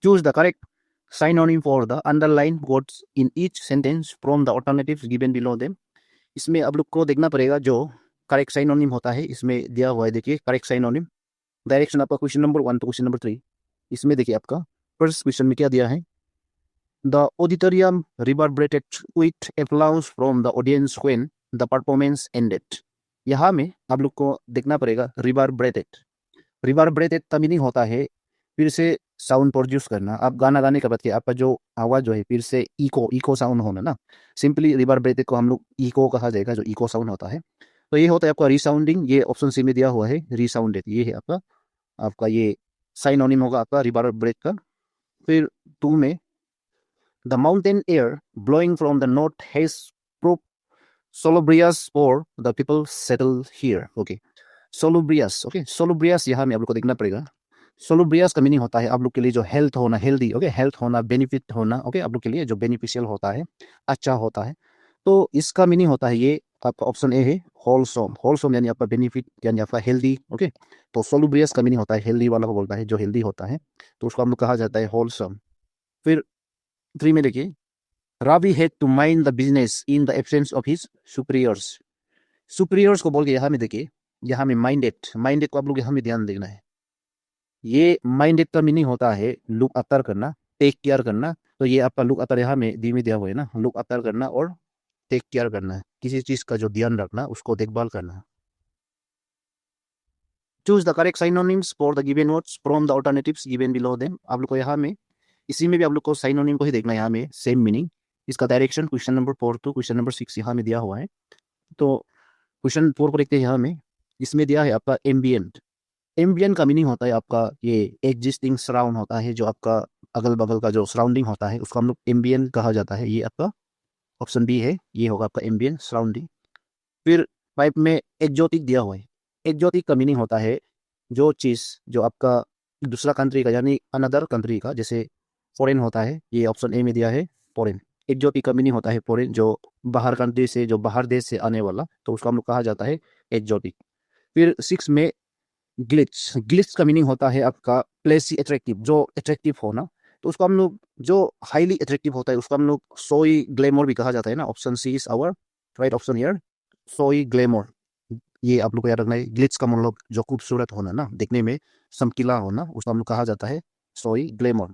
Choose the correct synonym for the underlined words in each sentence from the alternatives given below them. इसमें आप लोग को देखना पड़ेगा जो करेक्ट साइनोनिम होता है, इसमें दिया हुआ है। देखिए करेक्ट साइनोनिम डायरेक्शन आपका question number 1 to question number 3। इसमें देखिए आपका फर्स्ट क्वेश्चन में क्या दिया है, the auditorium reverberated with applause from the audience when the performance ended. यहाँ में आप लोग को देखना पड़ेगा रिवर्बरेटेड। रिवर्बरेटेड का मीनिंग होता है फिर से साउंड प्रोड्यूस करना। आप गाना गाने के बाद के आपका जो आवाज जो है फिर से इको इको साउंड होना ना, सिंपली रिवर्बरेटेड को हम लोग इको कहा जाएगा, जो इको साउंड होता है। तो ये होता है आपका रिसाउंडिंग, ये ऑप्शन सी में दिया हुआ है रिसाउंडेड, ये है आपका आपका ये साइनोनिम होगा आपका रिवर्बरेट का। फिर 2 में the mountain air blowing from the north has prove salubrious for the people settle here. Okay, salubrious. Okay, salubrious यहाँ में आप लोग को देखना पड़ेगा। सोलोब्रियस का मीनिंग होता है आप लोग के लिए जो हेल्थ होना, हेल्दी। ओके, हेल्थ होना, बेनिफिट होना। ओके, आप लोग के लिए जो बेनिफिशियल होता है, अच्छा होता है। तो इसका मीनिंग होता है ये आपका ऑप्शन ए है होलसम। होलसम यानी आपका बेनिफिट यानी आपका हेल्दी। ओके, तो सोलुब्रियस का मीनिंग होता है हेल्दी वाला को बोलता है, जो हेल्दी होता है, तो उसको हम लोग कहा जाता है होलसम। फिर 3 में देखिए, Ravi had to mind the business in the absence of his superiors. Superiors को बोल के यहाँ में देखिए, यहाँ में माइंडेड, माइंडेड को आप लोग यहाँ में ध्यान देना है। ये माइंडेड का मीनिंग होता है लुक आफ्टर करना, टेक केयर करना। तो ये आपका लुक आफ्टर यहाँ में डी में दिया हुआ है ना, लुक आफ्टर करना और टेक केयर करना है, किसी चीज का जो ध्यान रखना, उसको देखभाल करना। Choose the correct synonyms for the given words from the alternatives given below them. आप लोग को यहाँ में इसी में भी आप लोग को साइनोनिम को ही देखना है, यहाँ में सेम मीनिंग। इसका direction question number 4 to question number 6 यहाँ में दिया हुआ है। तो क्वेश्चन 4 को देखते हैं। यहाँ में इसमें दिया है आपका एम्बियंट। एम्बियंट का मीनिंग होता है आपका ये एग्जिस्टिंग सराउंड होता है, जो आपका अगल बगल का जो सराउंडिंग होता है उसको हम लोग एम्बियंट कहा जाता है। ये आपका ऑप्शन बी है, ये होगा आपका एम्बियंट सराउंडिंग। फिर 5 में एक्जोटिक दिया हुआ है। एक्जोटिक का मीनिंग होता है जो चीज़ जो आपका दूसरा कंट्री का यानी अनदर कंट्री का, जैसे फॉरेन होता है, ये ऑप्शन ए में दिया है फॉरेन। एक्जोटिक का मीनिंग होता है फॉरेन, जो बाहर कंट्री से, जो बाहर देश से आने वाला, तो उसको हम लोग कहा जाता है एक्जोटिक। फिर 6 में ग्लिच। ग्लिच का मीनिंग होता है आपका प्लेसी अट्रैक्टिव, जो अट्रैक्टिव होना। तो उसको हम लोग जो हाईली अट्रैक्टिव होता है उसको हम लोग सोई ग्लैमर भी कहा जाता है ना। Option C is our right option here, सोई ग्लैमर। ये आप लोग को याद रखना है। ग्लिच का मतलब जो खूबसूरत होना ना, देखने में चमकीला होना, उसको हम लोग कहा जाता है सोई glamour.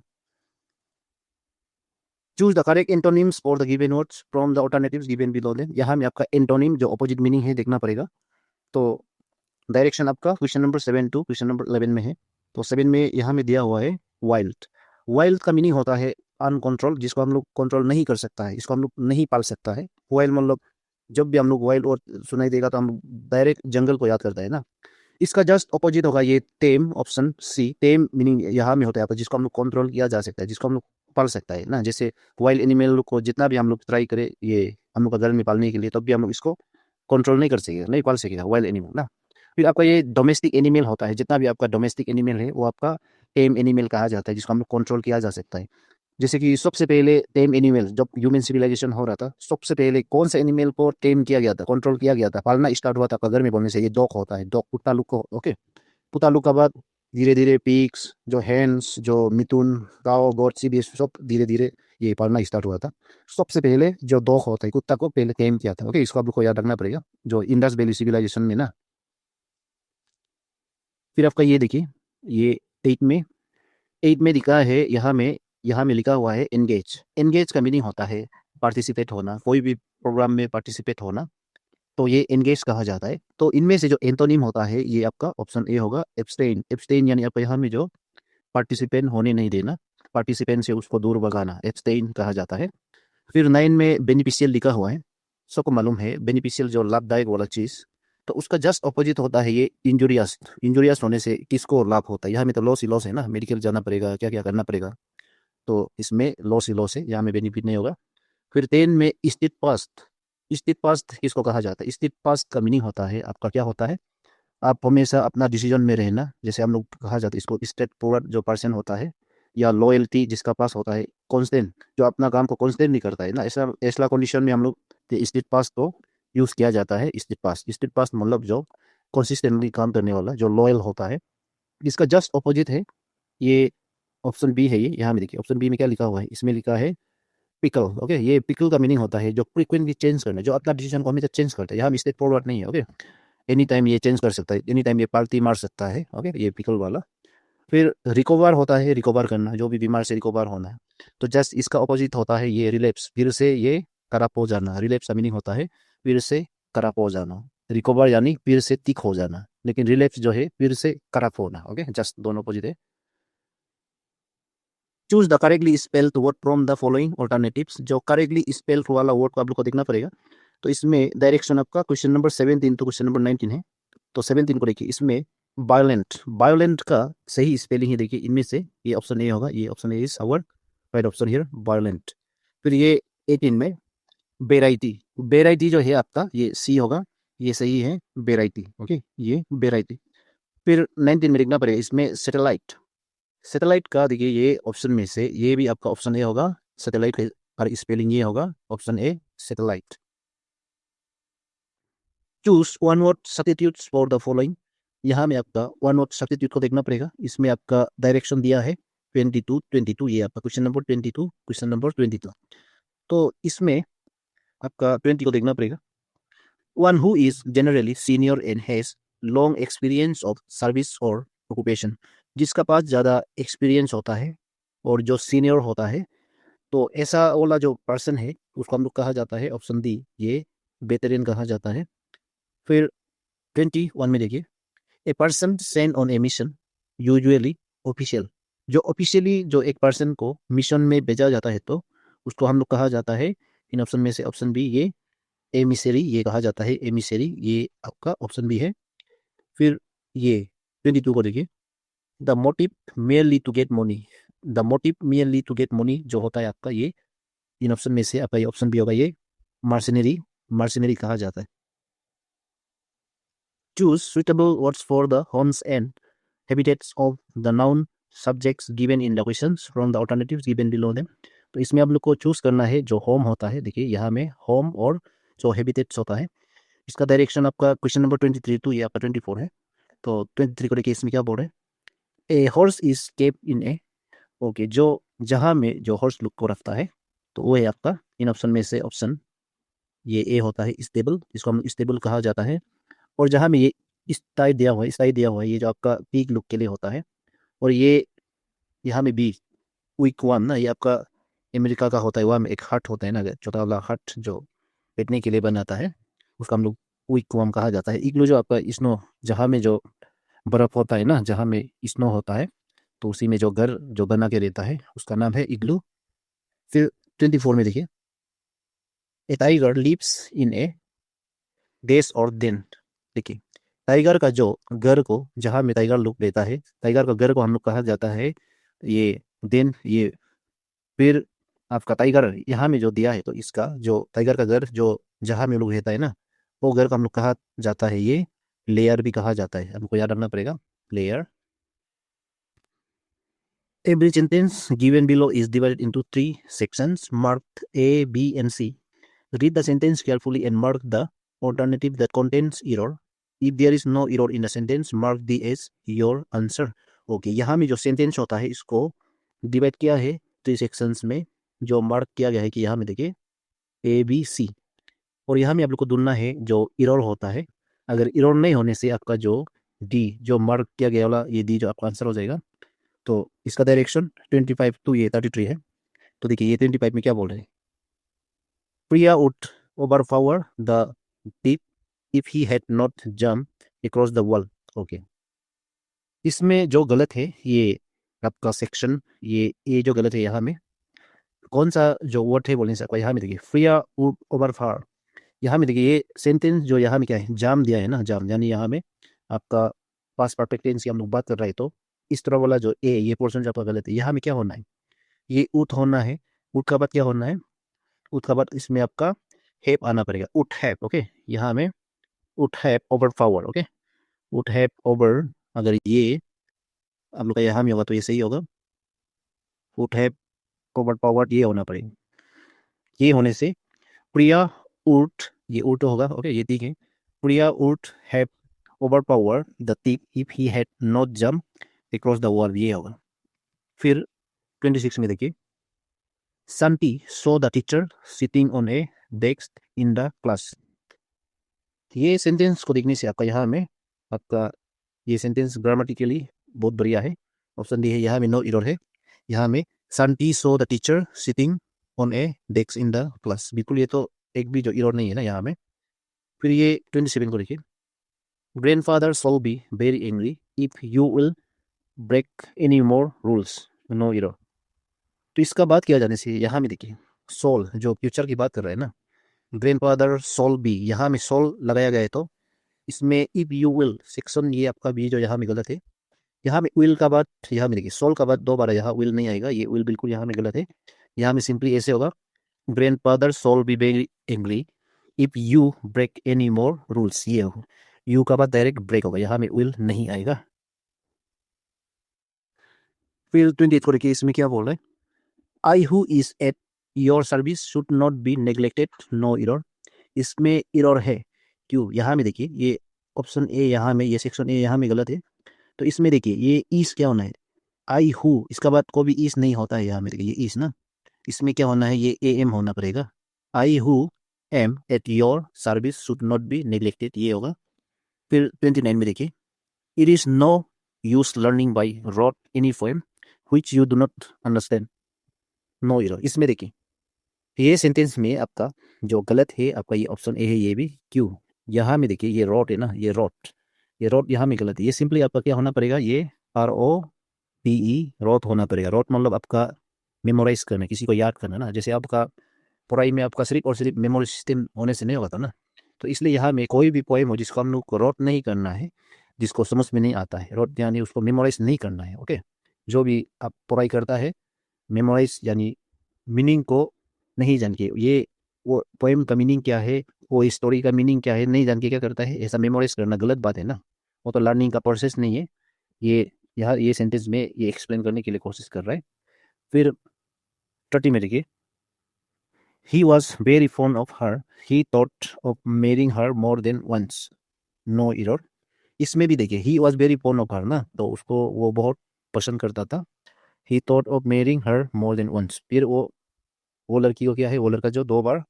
Choose the correct antonyms for the given words from the alternatives given below them. यहाँ में आपका एंटोनिम जो अपोजिट मीनिंग है देखना पड़ेगा। तो डायरेक्शन आपका question number 7 to question number 11 में है। तो 7 में यहाँ में दिया हुआ है वाइल्ड। वाइल्ड का मीनिंग होता है अनकंट्रोल, जिसको हम लोग कंट्रोल नहीं कर सकता है, इसको हम लोग नहीं पाल सकता है। वाइल्ड मतलब जब भी हम लोग वाइल्ड और सुनाई देगा तो हम लोग डायरेक्ट जंगल को याद करता है ना। इसका जस्ट अपोजिट होगा ये टेम, ऑप्शन सी। टेम मीनिंग यहाँ में होता है आपका जिसको हम लोग कंट्रोल किया जा सकता है, जिसको हम लोग पाल सकता है ना। जैसे वाइल्ड एनिमल को जितना भी हम लोग ट्राई करें ये हम लोग का घर में पालने के लिए, तब भी हम लोग इसको कंट्रोल नहीं कर सकेगा, नहीं पाल सकेगा वाइल्ड एनिमल ना। फिर आपका ये डोमेस्टिक एनिमल होता है, जितना भी आपका डोमेस्टिक एनिमल है वो आपका टेम एनिमल कहा जाता है, जिसको हम लोग कंट्रोल किया जा सकता है। जैसे कि सबसे पहले टेम एनिमल जब ह्यूमन सिविलाइजेशन हो रहा था, सबसे पहले कौन सा एनिमल को टेम किया गया था, कंट्रोल किया गया था, पालना स्टार्ट हुआ था आपका घर में बोलने से, ये डॉग होता है। डॉग पुतालुक को। ओके, पुतालुक के बाद धीरे धीरे पिग्स, जो हैंस, जो मिथुन, काओ, गोट, सीप, ये सब धीरे धीरे ये पालना स्टार्ट हुआ था। सबसे पहले जो डॉग होता है, कुत्ता को पहले टेम किया था। ओके, इसको आप लोग को याद रखना पड़ेगा, जो इंडस वैली सिविलाइजेशन में ना। फिर आपका ये देखिए, ये 8 में, 8 में लिखा है यहाँ में लिखा हुआ है एंगेज। एंगेज का मीनिंग होता है पार्टिसिपेट होना, कोई भी प्रोग्राम में पार्टिसिपेट होना, तो ये एंगेज कहा जाता है। तो इनमें से जो एंटोनिम होता है ये आपका ऑप्शन ए होगा एब्सटेन। एब्सटेन यानी आपका यहाँ में जो पार्टिसिपेंट होने नहीं देना, पार्टिसिपेंट से उसको दूर भगाना, एब्सटेन कहा जाता है। फिर 9 में बेनिफिशियल लिखा हुआ है। सबको मालूम है बेनिफिशियल जो लाभदायक वाला चीज, तो उसका जस्ट अपोजिट होता है ये इंजुरियस। इंजुरियस होने से किसको लाभ होता है, यहाँ में तो लॉस ही लॉस है ना, मेडिकल जाना पड़ेगा, क्या क्या करना पड़ेगा, तो इसमें लॉस ही लॉस है, यहाँ में बेनिफिट नहीं होगा। फिर 10 में स्थित पास्ट। स्थित पास्ट किसको कहा जाता है, स्थित पास्ट का मीनिंग होता है आपका क्या होता है, आप हमेशा अपना डिसीजन में रहना। जैसे हम लोग कहा जाता है इसको स्ट्रेट फॉरवर्ड जो पर्सन होता है, या लॉयल्टी जिसका पास होता है, कॉन्स्टेंट जो अपना काम को कॉन्स्टेंट नहीं करता है ना, ऐसा ऐसा कंडीशन में हम लोग स्टेट पास को यूज किया जाता है। स्टेट पास मतलब जो कंसिस्टेंटली काम करने वाला, जो लॉयल होता है। इसका जस्ट अपोजिट है ये ऑप्शन बी है ये, यहाँ में देखिए ऑप्शन बी में क्या लिखा हुआ है, इसमें लिखा है पिकल। ओके, ये पिकल का मीनिंग होता है जो फ्रीक्वेंटली चेंज करना, जो अपना डिसीजन को हमेशा चेंज करता है। यहाँ स्टेट फॉरवर्ड नहीं है। ओके, एनी टाइम ये चेंज कर सकता है, एनी टाइम ये पाल्टी मार सकता है। ओके, ये पिकल वाला। फिर रिकवर होता है, रिकवर करना, जो भी बीमार से रिकवर होना है। तो जस्ट इसका ऑपोजिट होता है ये रिलैप्स, फिर से ये खराब हो जाना। रिलैप्स का मीनिंग होता है फिर से खराब हो जाना। रिकवर यानी फिर से ठीक हो जाना, लेकिन रिलैप्स जो है फिर से खराब होना। ओके, जस्ट दोनों अपोजिट है। Choose the correctly spelled word from the following alternatives. जो करेक्टली स्पेल्ड वाला वर्ड को आप लोग को देखना पड़ेगा। तो इसमें डायरेक्शन आपका क्वेश्चन नंबर 17 तो क्वेश्चन नंबर 19 है। तो 17 को देखिए, इसमें वायलेंट, वायलेंट का सही स्पेलिंग है देखिए, इनमें से ये ऑप्शन ए होगा। ये option A is our right option here, violent. फिर ये 18 में वेराइटी, वेराइटी जो है आपका ये सी होगा, ये सही है, वेराइटी। ओके, ये वेराइटी। फिर 19 में देखना पड़ेगा, इसमें सैटेलाइट, सैटेलाइट का देखिए ये ऑप्शन में से ये भी आपका ऑप्शन ए होगा। सैटेलाइट का स्पेलिंग ये होगा, option A satellite. Choose one word substitutes for the following. यहाँ में आपका वन वर्ड सब्स्टिट्यूट को देखना पड़ेगा। इसमें आपका डायरेक्शन दिया है 22 ये आपका क्वेश्चन नंबर 22, क्वेश्चन नंबर 22। तो इसमें आपका 20 को देखना पड़ेगा। One who is generally senior and has long experience of service और ऑक्यूपेशन, जिसका पास ज़्यादा एक्सपीरियंस होता है और जो सीनियर होता है, तो ऐसा वाला जो पर्सन है उसको हम लोग कहा जाता है, ऑप्शन डी, ये वेटरन कहा जाता है। फिर 21 में देखिए, a person send on A mission usually official. जो ऑफिशियली जो एक पर्सन को मिशन में भेजा जाता है तो उसको हम लोग कहा जाता है, इन ऑप्शन में से ऑप्शन बी, ये एमिसरी, ये कहा जाता है एमिसरी, ये आपका ऑप्शन बी है। फिर ये 22 को देखिए, the motive merely to get money, the motive merely to get money जो होता है आपका, ये इन ऑप्शन में से आपका ये ऑप्शन बी होगा, ये मर्सनरी, मर्सनरी कहा जाता है। Choose suitable words for the homes and habitats of the noun subjects given in the questions from the alternatives given below them. तो इसमें आप लोग को चूज करना है जो होम होता है, देखिए यहाँ में होम, और जो हैबिटेट्स होता है इसका डायरेक्शन आपका क्वेश्चन नंबर 23 टू ये आपका 24 है। तो 23 को देखिए, इसमें क्या बोल रहे हैं, a horse is kept in a. Okay, जो जहाँ में जो हॉर्स लुक को रखता है तो वो है आपका इन ऑप्शन में से ऑप्शन ये ए होता है, स्टेबल, जिसको हम स्टेबल कहा जाता है। और जहाँ में ये स्टाई दिया हुआ है, स्टाई दिया हुआ है, ये जो आपका पीक लुक के लिए होता है। और ये यहाँ में बी विक वन ना, ये आपका अमेरिका का होता है, वहाँ में एक हट होता है ना, छोटा वाला हट जो बैठने के लिए बनाता है, उसका हम लोग विक वन कहा जाता है। इग्लू जो आपका स्नो, जहाँ में जो बर्फ होता है ना, जहाँ में स्नो होता है, तो उसी में जो घर जो बना के रहता है उसका नाम है इग्लू। फिर 24 में देखिए, ए टाइगर लिव्स इन ए देश और देन। देखिए, टाइगर का जो घर को, जहाँ में टाइगर लोग रहता है, टाइगर का घर को हम लोग कहा जाता है ये देन, ये। फिर आपका टाइगर यहाँ में जो दिया है, तो इसका जो टाइगर का घर जो जहाँ में लोग रहता है ना, वो घर को हम लोग कहा जाता है ये लेयर भी कहा जाता है, हमको याद रखना पड़ेगा, layer. Every sentence given below is divided into three sections marked A, B, and C. Read the sentence carefully and mark the alternative that contains error. If there is no error in the sentence, mark the as your answer. Okay, यहाँ में जो sentence होता है इसको divide किया है three sections में, जो मार्क किया गया है कि यहाँ में देखिए ए बी सी, और यहाँ में आप लोग को ढूंढना है जो एरर होता है। अगर एरर नहीं होने से आपका जो डी जो मार्क किया गया वाला, ये डी जो आपका आंसर हो जाएगा। तो इसका डायरेक्शन 25 टू ये 33 है। तो देखिए ये 25 में क्या बोल रहे हैं, Priya would overpower the thief if he had not jump across the wall. Okay, इसमें जो गलत है ये आपका सेक्शन, ये जो गलत है, यहाँ में कौन सा जो वर्ड है बोलने से आपका, यहाँ में देखिए प्रिया वुड ओवरपावर, यहाँ में देखिए ये सेंटेंस जो यहाँ में क्या है, जाम दिया है ना, जाम यानी यहाँ में आपका पास्ट परफेक्ट टेंस की हम लोग बात कर रहे हैं, तो इस तरह वाला जो ए ये पोर्शन जो आपका गलत है, यहाँ में क्या होना है, ये उठ होना है। उठ का बाद क्या होना है, उठ का बाद इसमें आपका हैव आना पड़ेगा, उठ हैव। ओके, यहाँ में उठ हैव ओवर पावर। ओके, उठ हैव ओवर, अगर ये आप लोग का यहाँ में होगा तो ये सही होगा, उठ हैव ओवर पावर ये होना पड़ेगा। ये होने से प्रिया उठ, ये उठ होगा। ओके, ये ठीक है, प्रिया उठ have over power the thief if he had not jump across the wall, ये होगा। फिर 26 में देखिए, Santi saw the teacher sitting on a desk in the class. ये सेंटेंस को देखने से आपका यहाँ में आपका ये सेंटेंस ग्रामेटिकली बहुत बढ़िया है। ऑप्शन डी है, यहाँ में नो एरर है। यहाँ में Santi saw the teacher sitting on a desk in the class, बिल्कुल ये तो एक भी जो एरर नहीं है ना यहाँ में। फिर ये 27 को देखिए, Grandfather shall be very angry if you will break any more rules. No error. तो इसका बात किया जाने से यहाँ में देखिए, सोल जो फ्यूचर की बात कर रहा है ना, ग्रैंडफादर सोल बी, यहाँ में सोल लगाया गया है तो इसमें इफ यू विल सेक्शन ये आपका भी जो यहाँ में गलत है। यहाँ में विल का बात यहाँ में देखिए, सोल का बात दो बार यहाँ विल नहीं आएगा, ये विल बिल्कुल यहाँ में गलत है। यहाँ में सिंपली ऐसे होगा, grandfather soul be very angry if you break any more rules. ये हो, यू का बात डायरेक्ट ब्रेक होगा, यहाँ में विल नहीं आएगा। फिर 28 को देखिए, इसमें क्या बोल रहा है, I who is at your service should not be neglected. No error. इसमें error है, क्यों? यहाँ में देखिए, ये ऑप्शन ए यहाँ में, ये सेक्शन ए यहाँ में गलत है। तो इसमें देखिए, ये इस क्या होना है, आई हु, इसका बाद को भी इस नहीं होता है। यहाँ में देखिए, ये इस ना, इसमें क्या होना है, ये ए एम होना पड़ेगा। I who am at your service should not be neglected, ये होगा। फिर 29 में देखिए, it is no use learning by rote any poem which you do not understand. No error. इसमें देखिए, ये सेंटेंस में आपका जो गलत है आपका ये ऑप्शन ए है, ये भी क्यों? यहाँ में देखिए, ये रॉट है ना, ये रॉट यहाँ में गलत है। ये सिंपली आपका क्या होना पड़ेगा, ये ROTE रॉट होना पड़ेगा। रॉट मतलब आपका मेमोराइज करना, किसी को याद करना ना, जैसे आपका पढ़ाई में आपका सिर्फ और सिर्फ मेमोरी सिस्टम होने से नहीं होता ना। तो इसलिए यहाँ में कोई भी पोएम हो जिसको हम लोग को रॉट नहीं करना है, जिसको समझ में नहीं आता है, रॉट यानी उसको मेमोराइज नहीं करना है। ओके, जो भी आप पढ़ाई करता है, मेमोराइज यानी मीनिंग को नहीं जान के, ये वो पोएम का मीनिंग क्या है, वो स्टोरी का मीनिंग क्या है नहीं जान के क्या करता है, ऐसा मेमोराइज करना गलत बात है ना। वो तो लर्निंग का प्रोसेस नहीं है। ये यहाँ ये सेंटेंस में ये एक्सप्लेन करने के लिए कोशिश कर रहा है। फिर 30 में देखिए, he was very fond of her, he thought of marrying her more than once. No error. इसमें भी देखिए, he was very fond of her ना, तो उसको वो बहुत पसंद करता था। He thought of marrying her more than once, फिर वो लड़की को क्या है, वो लड़का जो 2 बार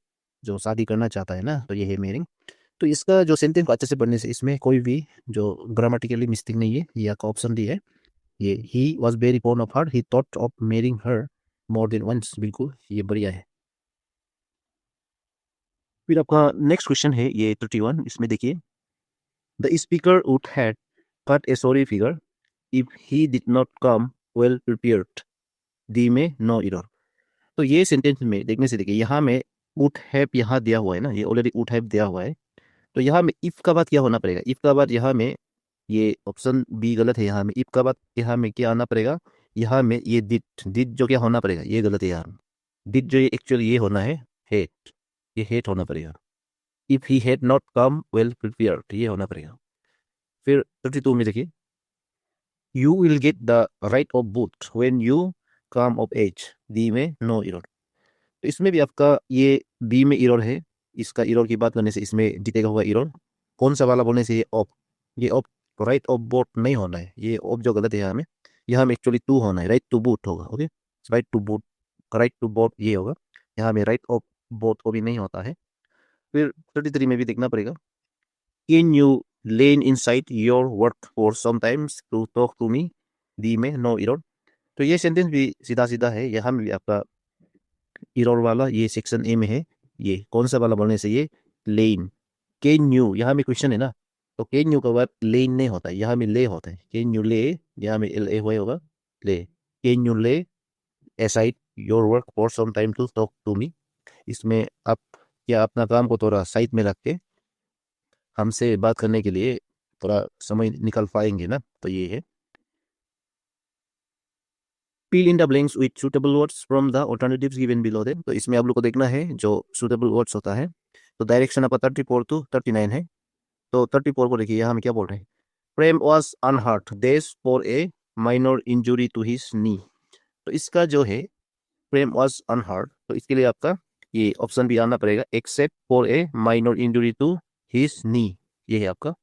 जो शादी करना चाहता है ना, तो ये है मैरिंग। तो इसका जो सेंटेंस को अच्छे से पढ़ने से इसमें कोई भी जो ग्रामेटिकली मिस्टेक नहीं है। ये आपका ऑप्शन डी है, ये he was very fond of her, he thought of marrying her more than once, बिल्कुल ये बढ़िया है। फिर आपका नेक्स्ट क्वेश्चन है ये 31। इसमें देखिए, the speaker would had cut A sorry figure if he did not come well prepared. D में नो एरर। तो ये सेंटेंस में देखने से देखिए, यहाँ में वुड हैव यहाँ दिया हुआ है ना, ये ऑलरेडी वुड हैव दिया हुआ है। तो यहाँ में इफ का बाद क्या होना पड़ेगा, इफ का बाद यहाँ में ये ऑप्शन बी गलत है। यहाँ में इफ का बाद यहाँ में क्या आना पड़ेगा, यहाँ में ये डिड जो क्या होना पड़ेगा, ये गलत है। यहाँ डिड जो एक्चुअली ये होना है हेट, ये हेट होना पड़ेगा। If he had not come well prepared, ये होना पड़ेगा। फिर 32 में देखिए, you will get the right of both when you come of age. D में नो एरर। तो इसमें भी आपका ये बी में एरर है। इसका एरर की बात करने से इसमें दिखेगा हुआ एरर कौन सा वाला बोलने से, ये ऑफ राइट ऑफ बोट नहीं होना है, ये ऑफ जो गलत है यहाँ में एक्चुअली टू होना है, राइट टू बोट होगा। Okay, right to vote, right to vote ये होगा। यहाँ में राइट ऑफ बोट को भी नहीं होता है। फिर 33 में भी देखना पड़ेगा, can you lay inside your work for sometimes to talk to me. D में नो एरर। तो ये सेंटेंस भी सीधा सीधा है। यहाँ में भी आपका एरर वाला ये सेक्शन ए में है। ये कौन सा वाला बोलने से, ये लेन, कैन यू, यहाँ में क्वेश्चन है ना, तो कैन यू का वर्ड लेन नहीं होता है, यहाँ में ले होता है। कैन यू ले, यहाँ में LA हुआ होगा ले। Can you lay aside your work for some time to talk to me. इसमें आप क्या अपना काम को थोड़ा साइड में रख के हमसे बात करने के लिए थोड़ा समय निकल पाएंगे ना, तो ये है। Fill in the blanks with suitable words from the alternatives given below them। तो इसमें आप लोग को देखना है जो suitable words होता है। तो डायरेक्शन आपका 34 to 39 है। तो 34 को देखिए, यहाँ में क्या बोल रहे हैं, Prem was unhurt this for a minor injury to his knee. तो इसका जो है प्रेम वॉज अनहर्ट, तो इसके लिए आपका ये ऑप्शन भी आना पड़ेगा, except for a minor injury to his knee. ये है आपका,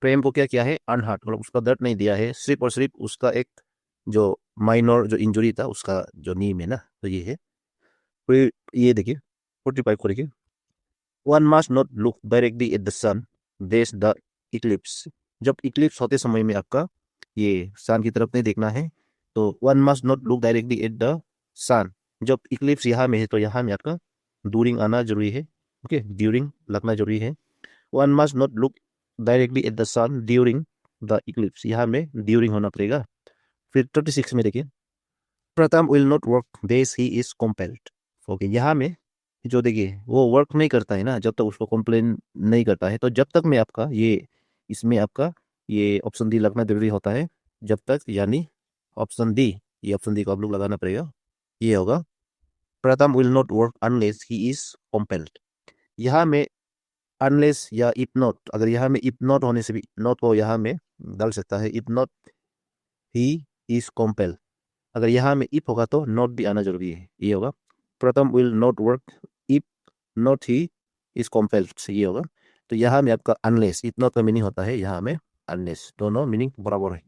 प्रेम को क्या किया है, अनहर्ट, मतलब उसका दर्द नहीं दिया है, सिर्फ और सिर्फ उसका एक जो माइनर जो इंजरी था उसका जो नी में ना, तो ये है। फिर ये देखिए 45 को देखिए, one must not look directly at the sun देश द इक्लिप्स। जब इक्लिप्स होते समय में आपका ये सन की तरफ नहीं देखना है, तो one must not look directly at the sun. जब इक्लिप्स यहाँ में है तो यहाँ में आपका ड्यूरिंग आना जरूरी है। ओके, ड्यूरिंग लगना जरूरी है। One must not look directly at the sun during the eclipse, यहाँ में ड्यूरिंग होना पड़ेगा। फिर 36 में देखिए, प्रथम विल नॉट वर्क देस ही इज कंपेल्ड। ओके, यहाँ में जो देखिए वो वर्क नहीं करता है ना, जब तक उसको कंप्लेन नहीं करता है, तो जब तक में आपका ये इसमें आपका ये ऑप्शन डी लगना जरूरी होता है। जब तक यानी ऑप्शन डी, ये ऑप्शन डी को आप लोग लगाना पड़ेगा। ये होगा प्रथम will not work unless he is compelled. यहाँ में अनलेस या इफ नॉट, अगर यहाँ में इफ नॉट होने से भी नॉट को यहाँ में डाल सकता है, if not he is compelled. अगर यहाँ में इफ होगा तो नॉट भी आना जरूरी है। ये होगा प्रथम will not work if not he is compelled, ये होगा। तो यहाँ में आपका अनलेस, इफ नॉट का मीनिंग होता है यहाँ में अनलेस, दोनों मीनिंग बराबर है।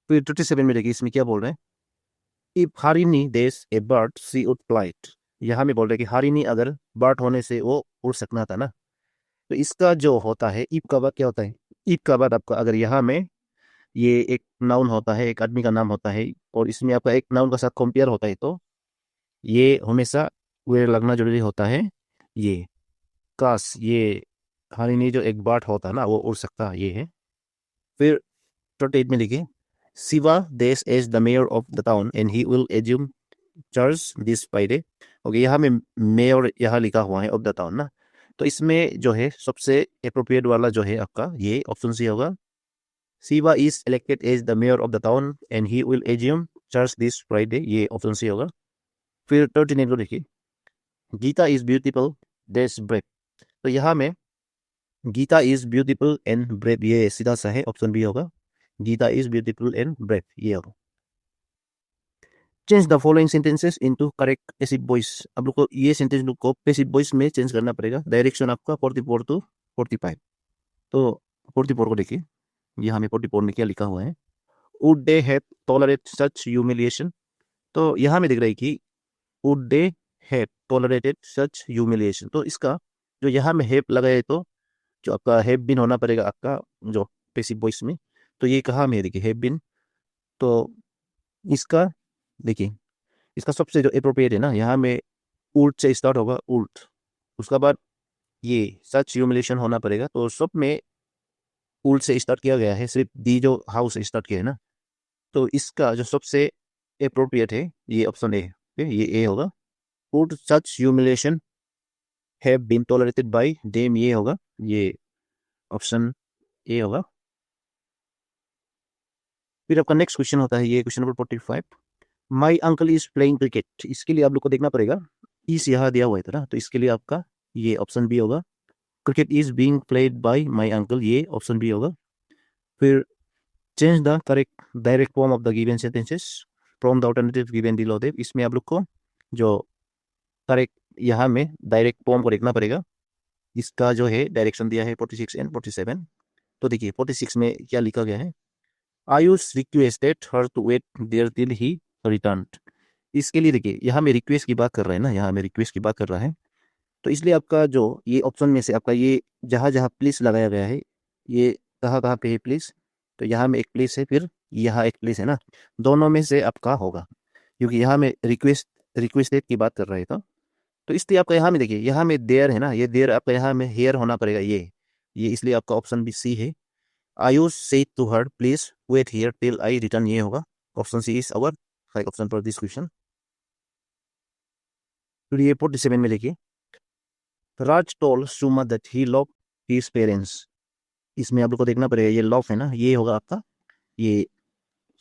फिर 37 में देखिए इसमें क्या बोल रहे हैं, इफ हारिनी देस ए बर्ड सी वुड फ्लाइट। यहाँ में बोल रहे हैं कि हारिनी अगर बर्ड होने से वो उड़ सकना था ना, तो इसका जो होता है इफ का बाद क्या होता है, इफ का बाद आपका अगर यहाँ में ये एक नाउन होता है, एक आदमी का नाम होता है, और इसमें आपका एक नाउन का साथ कंपेयर होता है, तो ये हमेशा वेर लगना जरूरी होता है। ये काश, ये हारिनी जो एक बर्ड होता है ना वो उड़ सकता है, ये है। फिर 38 में लिखिए, शिवा देश as the mayor of the town and he will assume charge this Friday. Okay, यहाँ में मेयर यहाँ लिखा हुआ है ऑफ द टाउन ना, तो इसमें जो है सबसे अप्रोप्रिएट वाला जो है आपका ये ऑप्शन सी होगा। Shiva is elected as the mayor of the town and he will assume charge this Friday, ये ऑप्शन सी होगा। फिर 39 को देखिए, गीता इज ब्यूटीफुल देश ब्रेव। तो यहाँ में Gita is beautiful and brave, ये सीधा सा है, ऑप्शन बी होगा। Gita is beautiful and brave, ये होगा। Change the following sentences into correct passive voice. अब लोग को ये सेंटेंस को पैसिव वॉइस में चेंज करना पड़ेगा। डायरेक्शन आपका 44 टू 45। तो 44 को देखिए, यहाँ में 44 में क्या लिखा हुआ है, would they have tolerate such humiliation. तो यहाँ में दिख रहा है कि would they have tolerated such humiliation, तो इसका जो यहाँ में हैव लगा है, तो जो आपका हैव बिन होना पड़ेगा आपका जो पैसिव वॉइस में। तो ये कहाँ में है, देखिए हैव बिन। तो इसका देखिए, इसका सबसे जो अप्रोप्रिएट है ना, यहाँ में उल्ट से स्टार्ट होगा, उल्ट, उसका बाद ये सच ह्यूमिलेशन होना पड़ेगा। तो सब में उल्ट से स्टार्ट किया गया है, सिर्फ दी जो हाउस से स्टार्ट किया है ना, तो इसका जो सबसे अप्रोप्रिएट है ये ऑप्शन ए है। ये ए होगा, उल्ट such humiliation have been tolerated by them, ये होगा, ये ऑप्शन ए होगा। फिर आपका नेक्स्ट क्वेश्चन होता है ये question number 45, my uncle is playing cricket. इसके लिए आप लोग को देखना पड़ेगा, इस यहाँ दिया हुआ है था ना, तो इसके लिए आपका ये ऑप्शन बी होगा, cricket is being played by my uncle, ये ऑप्शन बी होगा। फिर change the correct direct form of the given sentences from the alternative given below them. इसमें आप लोग को जो करेक्ट यहाँ में डायरेक्ट फॉर्म को देखना पड़ेगा। इसका जो है डायरेक्शन दिया है 46 एंड 47। तो देखिए 46 में क्या लिखा गया है, Ayush requested her to wait there till he return. इसके लिए देखिए यहाँ में रिक्वेस्ट की बात कर रहा है ना, यहाँ में रिक्वेस्ट की बात कर रहा है, तो इसलिए आपका जो ये ऑप्शन में से आपका ये जहाँ जहाँ प्लेस लगाया गया है, ये कहाँ कहाँ पे है प्लेस, तो यहाँ में एक प्लेस है, फिर यहाँ एक प्लेस है ना, दोनों में से आपका होगा, क्योंकि यहाँ में रिक्वेस्टेड की बात कर रहे थे। तो इसलिए आपका यहाँ में देखिए, यहाँ में देयर है ना, ये देयर आपका यहाँ में हेयर होना पड़ेगा, ये इसलिए आपका ऑप्शन भी सी है। Ayush said to her please wait here till I return, ये होगा, option C is our right option for this question. तो ये 47 में देखिए, Raj told Suma that he love his parents. इसमें आप लोग को देखना पड़ेगा, ये लव है ना, ये होगा आपका, ये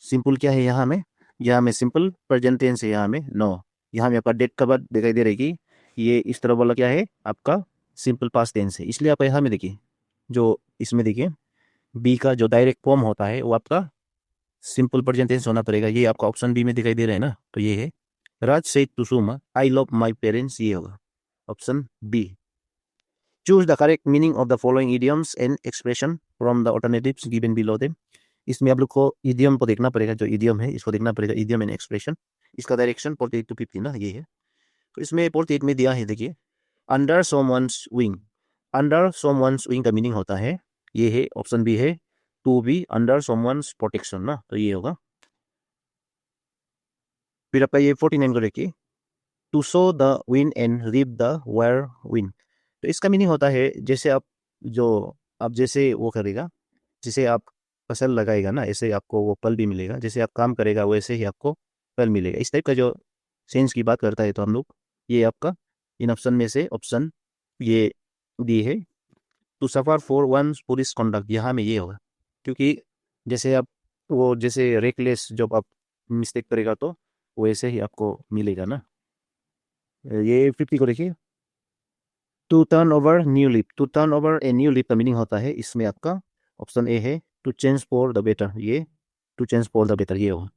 सिंपल क्या है यहाँ में सिंपल प्रेजेंट टेंस है, यहाँ में नो, यहाँ में आपका डेट का बाद दिखाई दे रहेगी, ये इस तरह वाला क्या है आपका सिंपल पास्ट टेंस है। इसलिए आप यहाँ में देखिए, जो इसमें देखिए बी का जो डायरेक्ट फॉर्म होता है वो आपका सिंपल प्रेजेंट टेंस होना पड़ेगा, ये आपका ऑप्शन बी में दिखाई दे रहा है ना, तो ये है राज सेड टू सुमा आई लव माई पेरेंट्स, ये होगा option B. Choose the correct meaning of the following idioms and expression from the alternatives given below them. इसमें आप लोग को इडियम को देखना पड़ेगा, जो इडियम है इसको देखना पड़ेगा, इडियम एंड एक्सप्रेशन। इसका डायरेक्शन 48 to 50 ना, ये है। तो इसमें 48 में दिया है, देखिए, under someone's wing. Under someone's wing का मीनिंग होता है, ये है ऑप्शन बी है, to be under someone's protection ना, तो ये होगा। फिर आपका ये 49 को देखिए, to sow the wind and reap the whirlwind. तो इसका मीनिंग होता है, जैसे आप जो आप जैसे वो करेगा, जैसे आप फसल लगाएगा ना, ऐसे आपको वो फल भी मिलेगा, जैसे आप काम करेगा वैसे ही आपको फल मिलेगा। इस टाइप का जो सेंस की बात करता है, तो हम लोग ये आपका इन ऑप्शन में से ऑप्शन ये दी है, to suffer for one police conduct, यहाँ में ये होगा। क्योंकि जैसे आप वो जैसे रेकलेस जब आप मिस्टेक करेगा तो वैसे ही आपको मिलेगा ना। ये 50 को देखिए, to turn over new leaf. To turn over a new leaf का मीनिंग होता है, इसमें आपका ऑप्शन ए है, to change for the better. ये to change for the better ये होगा।